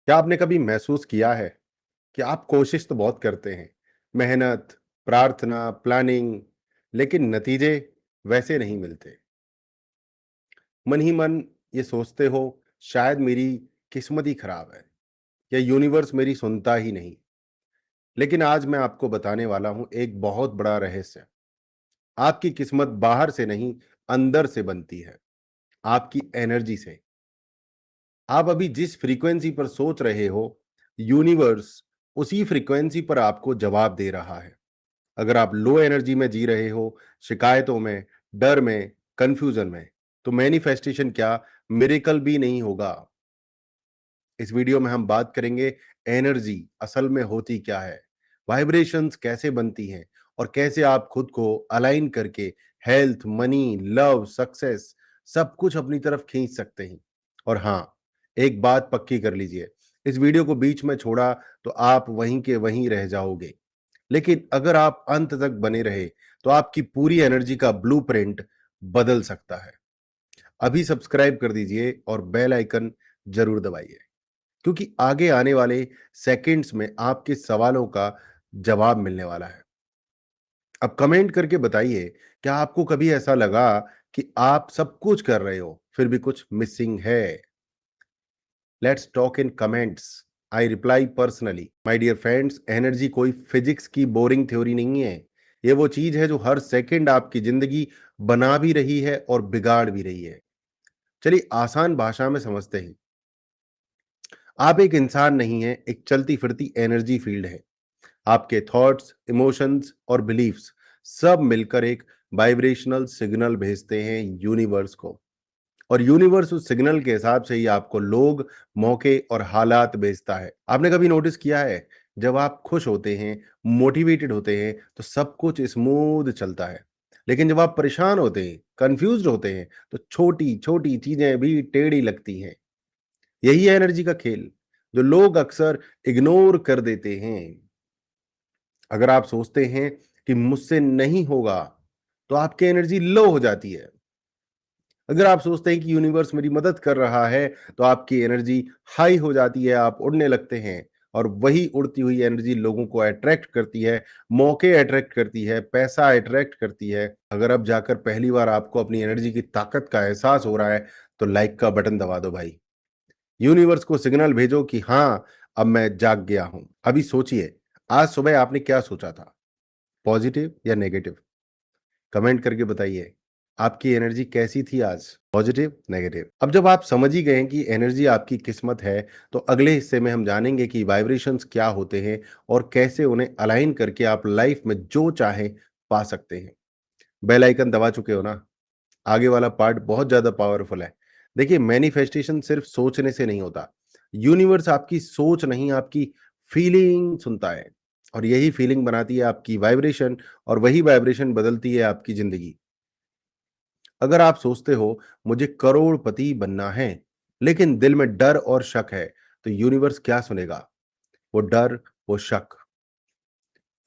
क्या आपने कभी महसूस किया है कि आप कोशिश तो बहुत करते हैं, मेहनत, प्रार्थना, प्लानिंग, लेकिन नतीजे वैसे नहीं मिलते? मन ही मन ये सोचते हो, शायद मेरी किस्मत ही खराब है या यूनिवर्स मेरी सुनता ही नहीं। लेकिन आज मैं आपको बताने वाला हूं एक बहुत बड़ा रहस्य। आपकी किस्मत बाहर से नहीं, अंदर से बनती है, आपकी एनर्जी से। आप अभी जिस फ्रीक्वेंसी पर सोच रहे हो, यूनिवर्स उसी फ्रीक्वेंसी पर आपको जवाब दे रहा है। अगर आप लो एनर्जी में जी रहे हो, शिकायतों में, डर में, कंफ्यूजन में, तो मैनिफेस्टेशन क्या, मिरेकल भी नहीं होगा। इस वीडियो में हम बात करेंगे एनर्जी असल में होती क्या है, वाइब्रेशंस कैसे बनती हैं और कैसे आप खुद को अलाइन करके हेल्थ, मनी, लव, सक्सेस सब कुछ अपनी तरफ खींच सकते हैं। और हाँ, एक बात पक्की कर लीजिए, इस वीडियो को बीच में छोड़ा तो आप वहीं के वहीं रह जाओगे। लेकिन अगर आप अंत तक बने रहे तो आपकी पूरी एनर्जी का ब्लूप्रिंट बदल सकता है। अभी सब्सक्राइब कर दीजिए और बेल आइकन जरूर दबाइए, क्योंकि आगे आने वाले सेकंड्स में आपके सवालों का जवाब मिलने वाला है। अब कमेंट करके बताइए, क्या आपको कभी ऐसा लगा कि आप सब कुछ कर रहे हो फिर भी कुछ मिसिंग है? Let's talk in comments. I reply personally. My dear friends, energy कोई फिजिक्स की बोरिंग थ्योरी नहीं है। ये वो चीज है जो हर सेकंड आपकी जिंदगी बना भी रही है और बिगाड़ भी रही है। चलिए आसान भाषा में समझते हैं। आप एक इंसान नहीं है, एक चलती फिरती एनर्जी फील्ड है। आपके थॉट्स, इमोशंस और बिलीफ्स सब मिलकर एक वाइब्रेशनल सिग्नल भेजते हैं यूनिवर्स को। और यूनिवर्स उस सिग्नल के हिसाब से ही आपको लोग, मौके और हालात भेजता है। आपने कभी नोटिस किया है, जब आप खुश होते हैं, मोटिवेटेड होते हैं, तो सब कुछ स्मूथ चलता है। लेकिन जब आप परेशान होते हैं, कंफ्यूज्ड होते हैं, तो छोटी छोटी चीजें भी टेढ़ी लगती हैं। यही है एनर्जी का खेल, जो लोग अक्सर इग्नोर कर देते हैं। अगर आप सोचते हैं कि मुझसे नहीं होगा, तो आपकी एनर्जी लो हो जाती है। अगर आप सोचते हैं कि यूनिवर्स मेरी मदद कर रहा है, तो आपकी एनर्जी हाई हो जाती है, आप उड़ने लगते हैं। और वही उड़ती हुई एनर्जी लोगों को अट्रैक्ट करती है, मौके अट्रैक्ट करती है, पैसा अट्रैक्ट करती है। अगर अब जाकर पहली बार आपको अपनी एनर्जी की ताकत का एहसास हो रहा है, तो लाइक का बटन दबा दो भाई। यूनिवर्स को सिग्नल भेजो कि हाँ, अब मैं जाग गया हूं। अभी सोचिए, आज सुबह आपने क्या सोचा था, पॉजिटिव या नेगेटिव? कमेंट करके बताइए, आपकी एनर्जी कैसी थी आज, पॉजिटिव, नेगेटिव? अब जब आप समझ ही गए हैं कि एनर्जी आपकी किस्मत है, तो अगले हिस्से में हम जानेंगे कि वाइब्रेशंस क्या होते हैं और कैसे उन्हें अलाइन करके आप लाइफ में जो चाहें पा सकते हैं। बेल आइकन दबा चुके हो ना? आगे वाला पार्ट बहुत ज्यादा पावरफुल है। देखिए, मैनिफेस्टेशन सिर्फ सोचने से नहीं होता। यूनिवर्स आपकी सोच नहीं, आपकी फीलिंग सुनता है। और यही फीलिंग बनाती है आपकी वाइब्रेशन, और वही वाइब्रेशन बदलती है आपकी जिंदगी। अगर आप सोचते हो मुझे करोड़पति बनना है, लेकिन दिल में डर और शक है, तो यूनिवर्स क्या सुनेगा? वो डर, वो शक।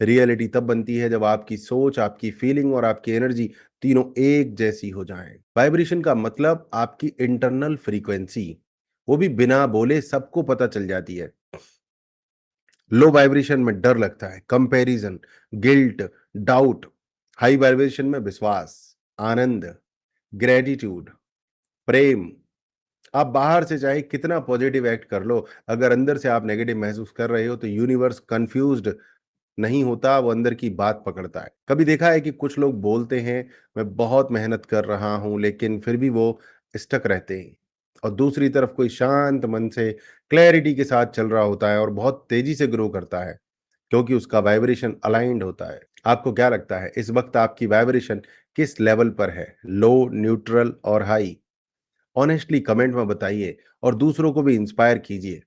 रियलिटी तब बनती है जब आपकी सोच, आपकी फीलिंग और आपकी एनर्जी तीनों एक जैसी हो जाएं। वाइब्रेशन का मतलब आपकी इंटरनल फ्रीक्वेंसी, वो भी बिना बोले सबको पता चल जाती है। लो वाइब्रेशन में डर लगता है, comparison, guilt, doubt. High vibration में विश्वास, आनंद, ग्रेटिट्यूड, प्रेम। आप बाहर से चाहे कितना पॉजिटिव एक्ट कर लो, अगर अंदर से आप नेगेटिव महसूस कर रहे हो, तो यूनिवर्स कंफ्यूज्ड नहीं होता, वो अंदर की बात पकड़ता है। कभी देखा है कि कुछ लोग बोलते हैं, मैं बहुत मेहनत कर रहा हूं, लेकिन फिर भी वो स्टक रहते हैं। और दूसरी तरफ कोई शांत मन से, क्लैरिटी के साथ चल रहा होता है और बहुत तेजी से ग्रो करता है, क्योंकि उसका वाइब्रेशन अलाइंड होता है। आपको क्या लगता है, इस वक्त आपकी वाइब्रेशन किस लेवल पर है, लो, न्यूट्रल और हाई? ऑनेस्टली कमेंट में बताइए और दूसरों को भी इंस्पायर कीजिए।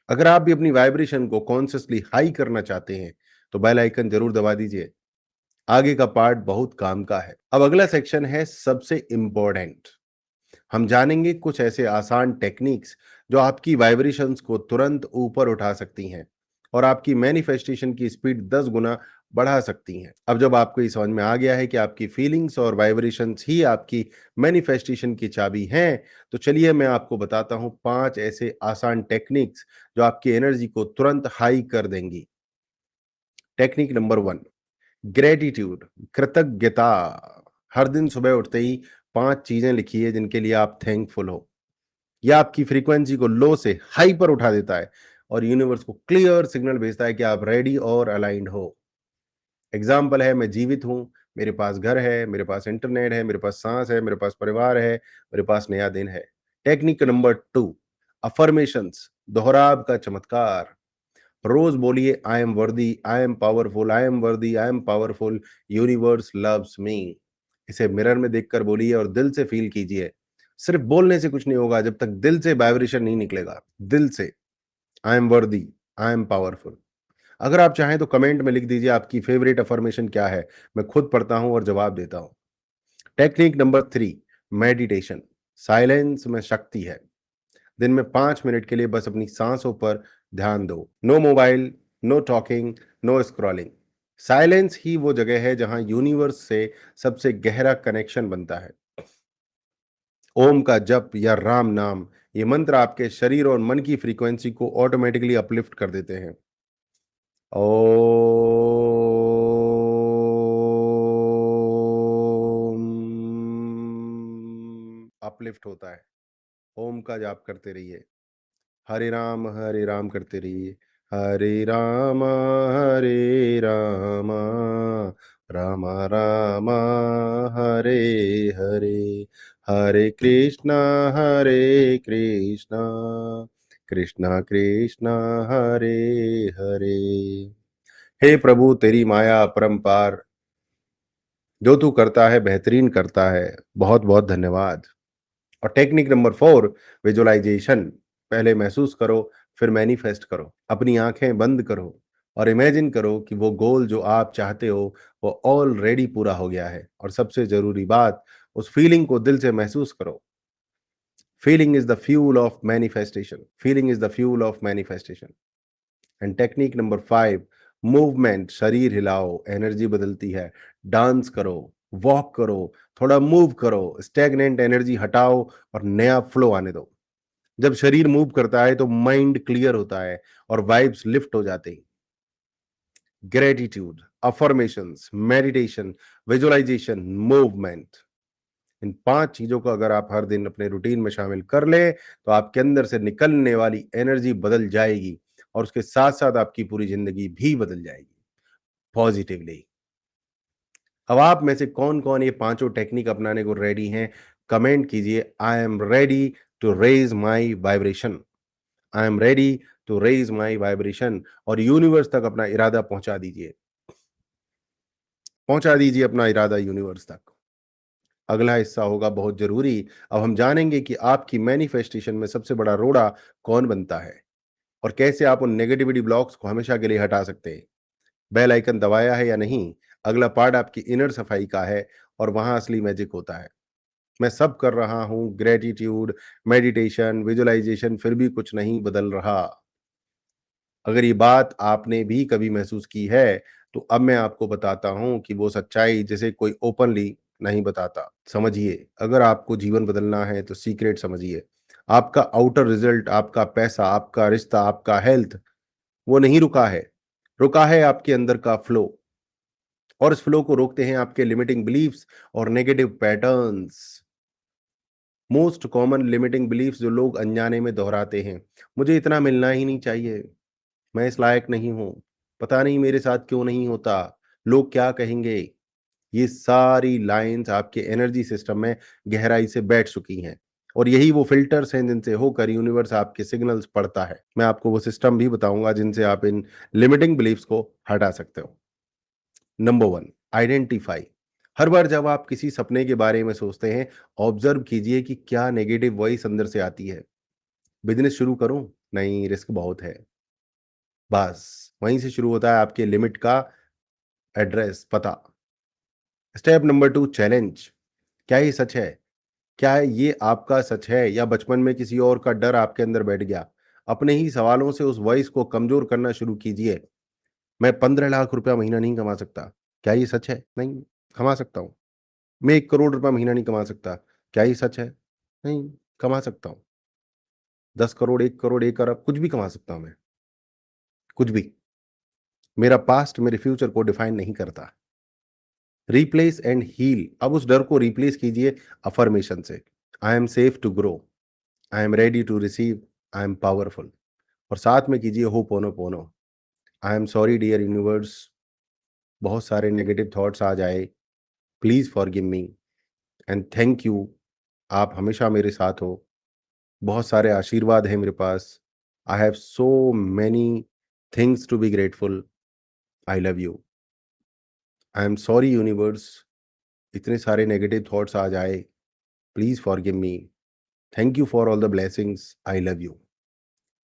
अगर आप भी अपनी वाइब्रेशन को कॉन्शियसली हाई करना चाहते हैं, तो बेल आइकन जरूर दबा दीजिए। आगे का पार्ट बहुत काम का है। अब अगला सेक्शन है सबसे इंपॉर्टेंट। हम जानेंगे कुछ ऐसे आसान टेक्निक्स जो आपकी वाइब्रेशंस को तुरंत ऊपर उठा सकती हैं और आपकी मैनिफेस्टेशन की स्पीड 10 गुना बढ़ा सकती हैं। अब जब आपको ये समझ में आ गया है कि आपकी फीलिंग्स और वाइब्रेशंस ही आपकी मैनिफेस्टेशन की चाबी हैं, तो चलिए मैं आपको बताता हूँ 5 ऐसे आसान टेक्निक्स जो आपकी एनर्जी को तुरंत हाई कर देंगी। टेक्निक नंबर 1, ग्रैटिट्यूड, कृतज्ञता। हर दिन सुबह उठते ही 5 चीज़ें लिखिए जिनके लिए आप थैंकफुल हो। यह आपकी फ्रीक्वेंसी को लो से हाई पर उठा देता है और यूनिवर्स को क्लियर सिग्नल भेजता है कि आप रेडी और अलाइन्ड हो। एग्जाम्पल है, मैं जीवित हूँ, मेरे पास घर है, मेरे पास इंटरनेट है, मेरे पास सांस है, मेरे पास परिवार है, मेरे पास नया दिन है। टेक्निक नंबर 2, अफर्मेशंस, दोहराव का चमत्कार। रोज बोलिए, आई एम वर्दी, आई एम पावरफुल, आई एम वर्दी, आई am powerful, universe loves me. इसे मिरर में देखकर बोलिए और दिल से फील कीजिए। सिर्फ बोलने से कुछ नहीं होगा जब तक दिल से वाइब्रेशन नहीं निकलेगा। दिल से, आई एम वर्दी, आई एम पावरफुल। अगर आप चाहें तो कमेंट में लिख दीजिए आपकी फेवरेट अफर्मेशन क्या है, मैं खुद पढ़ता हूं और जवाब देता हूं। टेक्निक नंबर 3, मेडिटेशन, साइलेंस में शक्ति है। दिन में 5 मिनट के लिए बस अपनी सांसों पर ध्यान दो। No mobile, no talking, no scrolling. Silence ही वो जगह है जहां यूनिवर्स से सबसे गहरा कनेक्शन बनता है। ओम का जप या राम नाम, ये मंत्र आपके शरीर और मन की फ्रीक्वेंसी को ऑटोमेटिकली अपलिफ्ट कर देते हैं। ओम अपलिफ्ट होता है। ओम का जाप करते रहिए। हरे राम करते रहिए। हरे राम राम राम हरे हरे, हरे कृष्णा कृष्णा कृष्णा हरे हरे। हे प्रभु, तेरी माया अपरंपार, जो तू करता है बेहतरीन करता है। बहुत बहुत धन्यवाद। और टेक्निक नंबर 4, विजुअलाइजेशन। पहले महसूस करो, फिर मैनिफेस्ट करो। अपनी आंखें बंद करो और इमेजिन करो कि वो गोल जो आप चाहते हो वो ऑलरेडी पूरा हो गया है। और सबसे जरूरी बात, उस फीलिंग को दिल से महसूस करो। Feeling is the fuel of manifestation, feeling is the fuel of manifestation. And technique number 5, movement, शरीर हिलाओ, एनर्जी बदलती है। डांस करो, वॉक करो, थोड़ा मूव करो, स्टैग्नेंट एनर्जी हटाओ और नया फ्लो आने दो। जब शरीर मूव करता है तो माइंड क्लियर होता है और वाइब्स लिफ्ट हो जाते हैं। Gratitude, affirmations, meditation, visualisation, movement, इन 5 चीजों को अगर आप हर दिन अपने रूटीन में शामिल कर लें तो आपके अंदर से निकलने वाली एनर्जी बदल जाएगी और उसके साथ साथ आपकी पूरी जिंदगी भी बदल जाएगी पॉजिटिवली। अब आप में से कौन-कौन ये पाँचों टेक्निक अपनाने को रेडी हैं? कमेंट कीजिए, I am ready to raise my vibration, I am ready to raise my vibration और यूनिवर्स तक अपना इरादा पहुँचा दीजिए। पहुँचा दीजिए अपना इरादा यूनिवर्स तक। अगला हिस्सा होगा बहुत ज़रूरी। अब हम जानेंगे कि आपकी मैनिफेस्टेशन में सबसे बड़ा रोड़ा कौन बनता है और कैसे आप उन नेगेटिविटी ब्लॉक्स को हमेशा के लिए हटा सकते हैं। बेल आइकन दबाया है या नहीं? अगला पार्ट आपकी इनर सफाई का है और वहाँ असली मैजिक होता है। मैं सब कर रहा हूँ, ग्रैटिट्यूड, मेडिटेशन, विजुअलाइजेशन, फिर भी कुछ नहीं बदल रहा। अगर ये बात आपने भी कभी महसूस की है, तो अब मैं आपको बताता हूँ कि वो सच्चाई जिसे कोई ओपनली नहीं बताता। समझिए, अगर आपको जीवन बदलना है तो सीक्रेट समझिए। आपका आउटर रिजल्ट, आपका पैसा, आपका रिश्ता, आपका हेल्थ, वो नहीं रुका है। रुका है आपके अंदर का फ्लो और इस फ्लो को रोकते हैं आपके लिमिटिंग बिलीफ्स और negative patterns. Most common limiting beliefs जो लोग अनजाने में दोहराते हैं। मुझे इतना मिलना ही नहीं चाहिए, मैं इस लायक नहीं हूँ, पता नहीं मेरे साथ क्यों नहीं होता, लोग क्या कहेंगे। ये सारी लाइन्स आपके एनर्जी सिस्टम में गहराई से बैठ चुकी हैं और यही वो फिल्टर्स हैं जिनसे होकर यूनिवर्स आपके सिग्नल्स पढ़ता है। मैं आपको वो सिस्टम भी बताऊंगा जिनसे आप इन लिमिटिंग बिलीफ्स को हटा सकते हो। Number 1, identify. हर बार जब आप किसी सपने के बारे में सोचते हैं, ऑब्जर्व कीजिए कि क्या नेगेटिव वॉइस अंदर से आती है। बिजनेस शुरू करूं? नहीं, रिस्क बहुत है। बस वहीं से शुरू होता है आपके लिमिट का एड्रेस, पता। Step number 2, challenge. क्या ये सच है? क्या ये आपका सच है या बचपन में किसी और का डर आपके अंदर बैठ गया? अपने ही सवालों से उस वॉइस को कमजोर करना शुरू कीजिए। मैं 15 लाख रुपया महीना नहीं कमा सकता। क्या ये सच है? नहीं, कमा सकता हूँ। मैं 1 करोड़ रुपया महीना नहीं कमा सकता। क्या ये सच है? नहीं, कमा सकता हूँ। 10 करोड़, 1 करोड़, 1 अरब कुछ भी कमा सकता हूँ मैं, कुछ भी। मेरा पास्ट मेरे फ्यूचर को डिफाइन नहीं करता। रिप्लेस एंड हील, अब उस डर को रिप्लेस कीजिए अफर्मेशन से। I am safe to grow, I am ready to receive, I am powerful. और साथ में कीजिए ho'oponopono. I am sorry dear universe, बहुत सारे नेगेटिव थॉट्स आ जाए, please forgive me and thank you, आप हमेशा मेरे साथ हो। बहुत सारे आशीर्वाद हैं मेरे पास। I have so many things to be grateful. I love you. I am sorry universe, इतने सारे नेगेटिव थॉट्स आ जाए, please forgive me, thank you for all the blessings, I love you.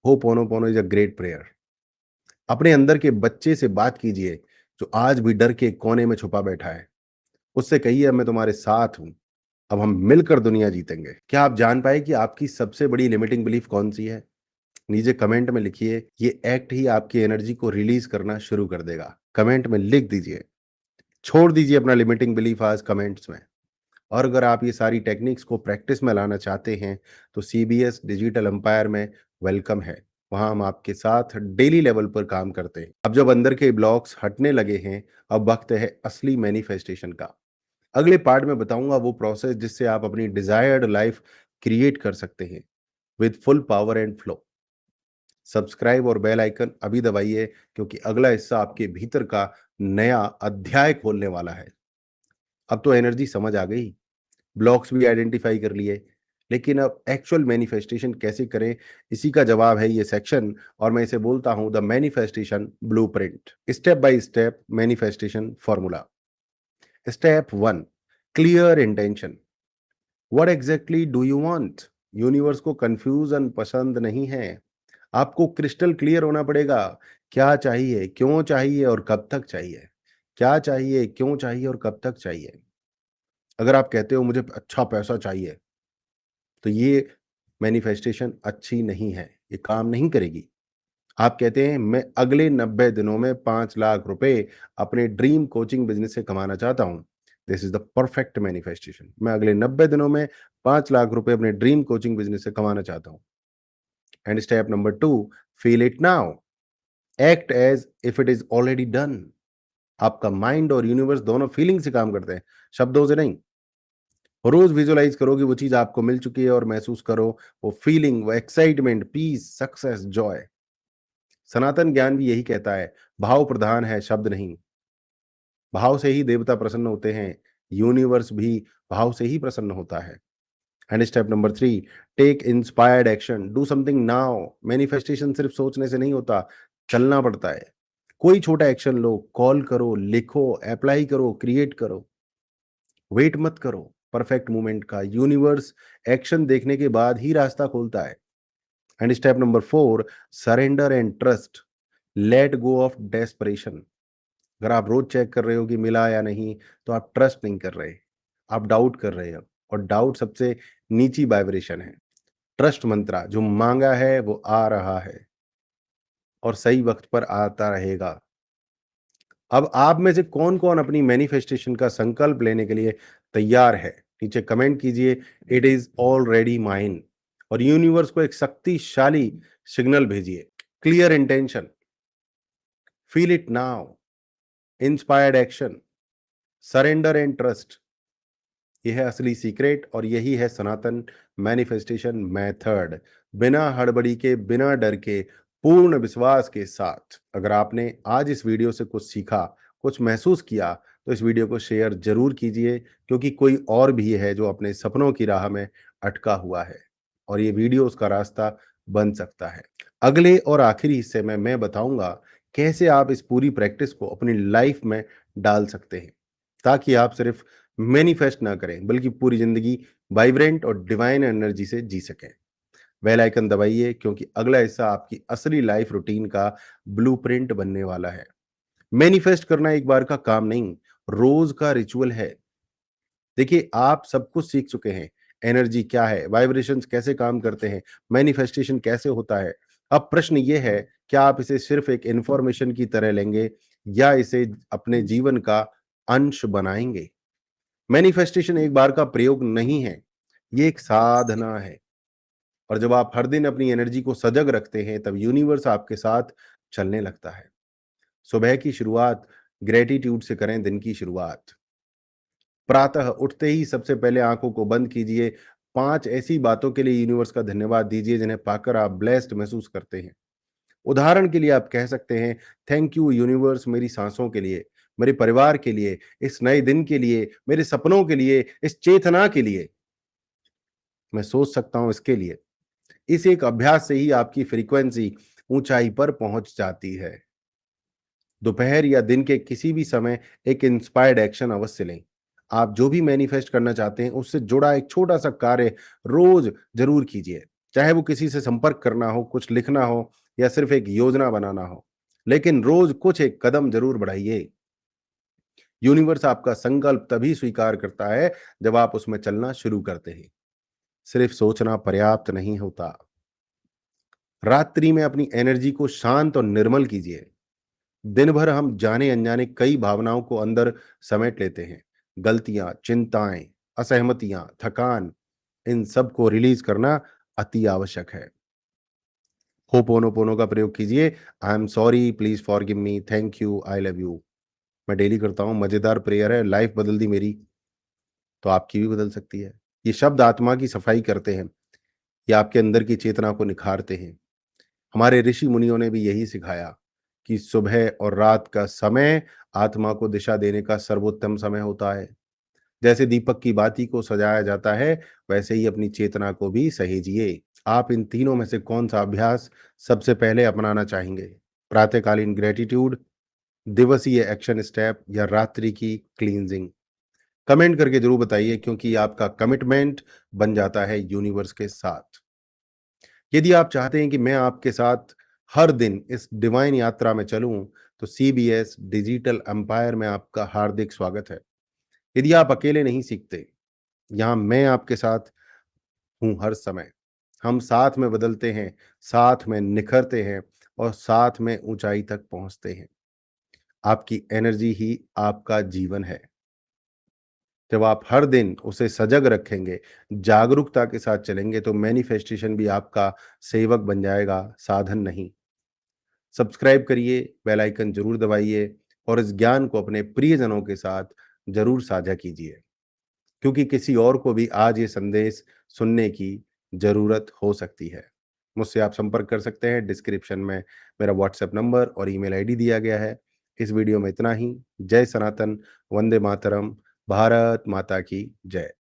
Ho'oponopono is a great prayer. अपने अंदर के बच्चे से बात कीजिए जो आज भी डर के कोने में छुपा बैठा है। उससे कहिए अब मैं तुम्हारे साथ हूं, अब हम मिलकर दुनिया जीतेंगे। क्या आप जान पाए कि आपकी सबसे बड़ी लिमिटिंग बिलीफ कौन सी है? नीचे कमेंट में लिखिए, ये एक्ट ही आपकी एनर्जी को रिलीज करना शुरू कर देगा। कमेंट में लिख दीजिए, छोड़ दीजिए अपना लिमिटिंग बिलीफ आज कमेंट्स में। और अगर आप ये सारी टेक्निक्स को प्रैक्टिस में लाना चाहते हैं तो सीबीएस डिजिटल एम्पायर में वेलकम है। वहां हम आपके साथ डेली लेवल पर काम करते हैं। अब जब अंदर के ब्लॉक्स हटने लगे हैं, अब वक्त है असली मैनिफेस्टेशन का। अगले पार्ट में बताऊंगा वो प्रोसेस जिससे आप अपनी डिजायर्ड लाइफ क्रिएट कर सकते हैं with full power and flow. Subscribe और बेल आइकन अभी दबाइए, क्योंकि अगला हिस्सा आपके भीतर का नया अध्याय खोलने वाला है। अब तो एनर्जी समझ आ गई, ब्लॉक्स भी आइडेंटिफाई कर लिए, लेकिन अब एक्चुअल मैनिफेस्टेशन कैसे करें, इसी का जवाब है ये सेक्शन। और मैं इसे बोलता हूं the manifestation blueprint, step by step manifestation formula. Step 1, clear intention. What exactly do you want? Universe को कंफ्यूजन पसंद नहीं है। आपको क्रिस्टल क्लियर होना पड़ेगा। क्या चाहिए, क्यों चाहिए और कब तक चाहिए? क्या चाहिए, क्यों चाहिए और कब तक चाहिए? अगर आप कहते हो मुझे अच्छा पैसा चाहिए, तो ये मैनिफेस्टेशन अच्छी नहीं है, ये काम नहीं करेगी। आप कहते हैं मैं अगले 90 दिनों में 5 लाख रुपए अपने ड्रीम कोचिंग बिज़नेस से कमाना चाहता हूँ। This is the perfect manifestation. मैं अगले 90 दिनों में 5 लाख रुपए अपने ड्रीम कोचिंग बिज़नेस से कमाना चाहता हूँ। And step number 2, feel it now. Act as if it is already done. आपका माइंड और यूनिवर्स दोनों फीलिंग से काम करते हैं, शब्दों से नहीं। रोज विजुअलाइज करो कि वो चीज आपको मिल चुकी है और महसूस करो वो फीलिंग, वो एक्साइटमेंट, पीस, सक्सेस, जॉय। सनातन ज्ञान भी यही कहता है, भाव प्रधान है, शब्द नहीं। भाव से ही देवता प्रसन्न होते हैं, यूनिवर्स भी भाव से ही प्रसन्न होता है। And step number 3, take inspired action, do something now. Manifestation सिर्फ सोचने से नहीं होता, चलना पड़ता है। कोई छोटा एक्शन लो, कॉल करो, लिखो, अप्लाई करो, क्रिएट करो। वेट मत करो परफेक्ट मूवमेंट का, यूनिवर्स एक्शन देखने के बाद ही रास्ता खोलता है। And step number 4, surrender and trust. Let go of desperation. अगर आप रोज चेक कर रहे हो कि मिला या नहीं, तो आप ट्रस्ट नहीं कर रहे, आप डाउट कर रहे हो। और डाउट सबसे नीची वाइब्रेशन है। ट्रस्ट मंत्रा, जो मांगा है वो आ रहा है और सही वक्त पर आता रहेगा। अब आप में से कौन-कौन अपनी मैनिफेस्टेशन का संकल्प लेने के लिए तैयार है? नीचे कमेंट कीजिए, इट इज़ ऑलरेडी माइन। और यूनिवर्स को एक शक्तिशाली सिग्नल भेजिए। Clear intention, feel it now, inspired action, surrender and trust. ये है असली सीक्रेट और यही है सनातन मैनिफेस्टेशन मेथड। बिना हड़बड़ी के, बिना डर के, पूर्ण विश्वास के साथ। अगर आपने आज इस वीडियो से कुछ सीखा, कुछ महसूस किया, तो इस वीडियो को शेयर जरूर कीजिए, क्योंकि कोई और भी है जो अपने सपनों की राह में अटका हुआ है और ये वीडियो उसका रास्ता बन सकता है। अगले और आखिरी हिस्से में मैं बताऊंगा कैसे आप इस पूरी प्रैक्टिस को अपनी लाइफ में डाल सकते हैं, ताकि आप सिर्फ मैनिफेस्ट ना करें बल्कि पूरी जिंदगी वाइब्रेंट और डिवाइन एनर्जी से जी सकें। बेल आइकन दबाइए, क्योंकि अगला हिस्सा आपकी असली लाइफ रूटीन का ब्लूप्रिंट बनने वाला है। मैनिफेस्ट करना एक बार का काम नहीं, रोज का रिचुअल है। देखिए, आप सब कुछ सीख चुके हैं, एनर्जी क्या है, वाइब्रेशंस कैसे काम करते हैं, मैनिफेस्टेशन कैसे होता है। अब प्रश्न ये है क्या आप इसे सिर्फ एक इन्फॉर्मेशन की तरह लेंगे या इसे अपने जीवन का अंश बनाएंगे? मैनिफेस्टेशन एक बार का प्रयोग नहीं है, ये एक साधना है। और जब आप हर दिन अपनी एनर्जी को सजग रखते हैं, तब यूनिवर्स आपके साथ चलने लगता है। सुबह की शुरुआत ग्रेटिट्यूड से करें। दिन की शुरुआत प्रातः उठते ही सबसे पहले आंखों को बंद कीजिए। 5 ऐसी बातों के लिए यूनिवर्स का धन्यवाद दीजिए जिन्हें पाकर आप ब्लेस्ड महसूस करते हैं। उदाहरण के लिए आप कह सकते हैं, थैंक यू यूनिवर्स, मेरी सांसों के लिए, मेरे परिवार के लिए, इस नए दिन के लिए, मेरे सपनों के लिए, इस चेतना के लिए। मैं सोच सकता हूं इसके लिए। इस एक अभ्यास से ही आपकी फ्रीक्वेंसी ऊंचाई पर पहुंच जाती है। दोपहर या दिन के किसी भी समय एक इंस्पायर्ड एक्शन अवश्य लें। आप जो भी मैनिफेस्ट करना चाहते हैं, उससे जुड़ा एक छोटा-सा कार्य रोज़ ज़रूर कीजिए। चाहे वो किसी से संपर्क करना हो, कुछ लिखना हो या सिर्फ़ एक योजना बनाना हो। लेकिन रोज़ कुछ एक कदम ज़रूर बढ़ाइए। यूनिवर्स आपका संकल्प तभी स्वीकार करता है, जब आप उसमें चलना शुरू करते हैं। सिर्फ़ सोचना पर्याप्त नहीं होता। रात्रि में अपनी एनर्जी को शांत और निर्मल कीजिए। दिन भर हम जाने-अनजाने कई भावनाओं को अंदर समेट लेते हैं। गलतियाँ, चिंताएँ, असहमतियाँ, थकान, इन सब को रिलीज़ करना अति आवश्यक है। होपोनोपोनो का प्रयोग कीजिए। I am sorry, please forgive me, thank you, I love you. मैं डेली करता हूँ, मज़ेदार प्रेयर है, लाइफ़ बदल दी मेरी, तो आपकी भी बदल सकती है। ये शब्द आत्मा की सफाई करते हैं, ये आपके अंदर की चेतना को निखारते हैं। हमारे ऋषि मुनियों ने भी यही सिखाया कि सुबह और रात का समय आत्मा को दिशा देने का सर्वोत्तम समय होता है। जैसे दीपक की बाती को सजाया जाता है, वैसे ही अपनी चेतना को भी सहेजिए। आप इन तीनों में से कौन सा अभ्यास सबसे पहले अपनाना चाहेंगे? प्रातःकालीन ग्रेटिट्यूड, दिवसीय एक्शन स्टेप या रात्रि की क्लींजिंग? कमेंट करके जरूर बताइए, क्योंकि आपका कमिटमेंट बन जाता है यूनिवर्स के साथ। यदि आप चाहते हैं कि मैं आपके साथ हर दिन इस डिवाइन यात्रा में चलूं, तो सीबीएस डिजिटल एम्पायर में आपका हार्दिक स्वागत है। यदि आप अकेले नहीं सीखते, यहाँ मैं आपके साथ हूँ हर समय। हम साथ में बदलते हैं, साथ में निखरते हैं और साथ में ऊंचाई तक पहुंचते हैं। आपकी एनर्जी ही आपका जीवन है। जब आप हर दिन उसे सजग रखेंगे, जागरूकता के साथ चलेंगे, तो मैनिफेस्टेशन भी आपका सेवक बन जाएगा, साधन नहीं। सब्सक्राइब करिए, बेल आइकन जरूर दबाइए और इस ज्ञान को अपने प्रियजनों के साथ जरूर साझा कीजिए, क्योंकि किसी और को भी आज ये संदेश सुनने की जरूरत हो सकती है। मुझसे आप संपर्क कर सकते हैं। डिस्क्रिप्शन में मेरा व्हाट्सएप नंबर और ईमेल आईडी दिया गया है। इस वीडियो में इतना ही। जय सनातन, वंदे मातरम, भारत माता की जय।